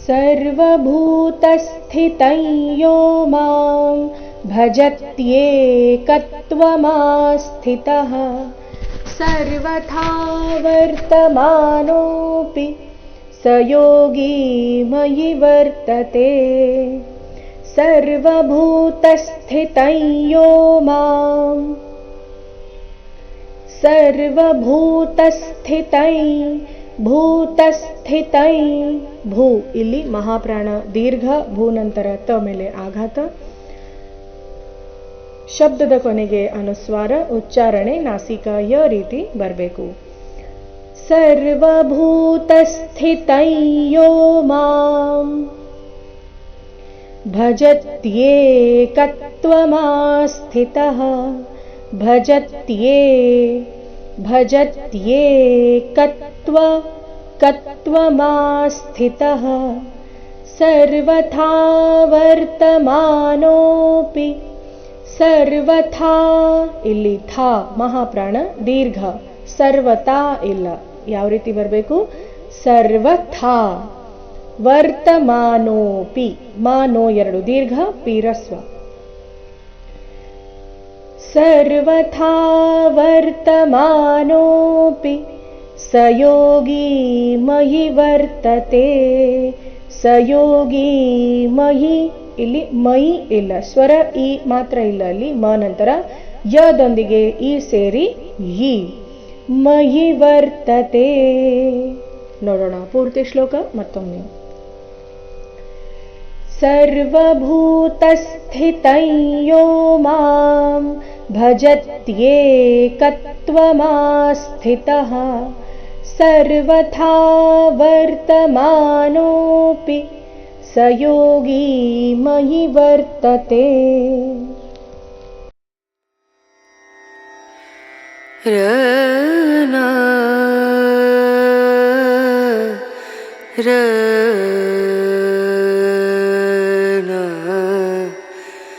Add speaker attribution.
Speaker 1: सर्वभूतस्थितं यो मां भजत्येकत्वमास्थितः सर्वथा वर्तमानोऽपि स योगी मयि वर्तते। सर्वभूतस्थितं यो मां सर्वभूतस्थितं ಭೂತಸ್ಥಿತೈ ಭೂ ಇಲ್ಲಿ ಮಹಾಪ್ರಾಣ ದೀರ್ಘ ಭೂ ನಂತರ ತ ಮೇಲೆ ಆಘಾತ ಶಬ್ದದ ಕೊನೆಗೆ ಅನುಸ್ವಾರ ಉಚ್ಚಾರಣೆ ನಾಸಿಕ ಯ ರೀತಿ ಬರಬೇಕು. ಸರ್ವಭೂತಸ್ಥಿತೈ ಯೋ ಮಾಂ ಭಜತ್ಯೇಕತ್ವಮಾಸ್ಥಿತಃ ಭಜತ್ಯೇಕತ್ವಮಾಸ್ಥಿತಃ ಸರ್ವಥಾ ವರ್ತಮಾನೋಪಿ ಸರ್ವಥಾ ಇಲ್ಲಿ ಥಾ ಮಹಾಪ್ರಾಣ ದೀರ್ಘ ಸರ್ವತಾ ಇಲ್ಲ ಯಾವ ರೀತಿ ಬರಬೇಕು ಸರ್ವಥಾ ವರ್ತಮಾನೋಪಿ ಮಾನೋ ಎರಡು ದೀರ್ಘ ಪೀರಸ್ವ ಸರ್ವಥಾ ವರ್ತಮಾನೋಪಿ ಸ ಯೋಗಿ ಮಯಿ ವರ್ತತೆ ಸಯೋಗಿ ಮಹಿ ಇಲ್ಲಿ ಮೈ ಇಲ್ಲ ಸ್ವರ ಈ ಮಾತ್ರ ಇಲ್ಲ ಅಲ್ಲಿ ಮ ನಂತರ ಯದೊಂದಿಗೆ ಈ ಸೇರಿ ಈ ಮಹಿ ವರ್ತತೆ. ನೋಡೋಣ ಪೂರ್ತಿ ಶ್ಲೋಕ ಮತ್ತೊಮ್ಮೆ. ಸರ್ವಭೂತಸ್ಥಿತಂ ಯೋ ಮಾಂ ಭಜತ್ಯೇಕತ್ವಮಾಸ್ಥಿತಃ ಸರ್ವಥಾ ವರ್ತಮಾನೋಪಿ ಸ ಯೋಗಿ ಮಯಿ ವರ್ತತೆ. ರ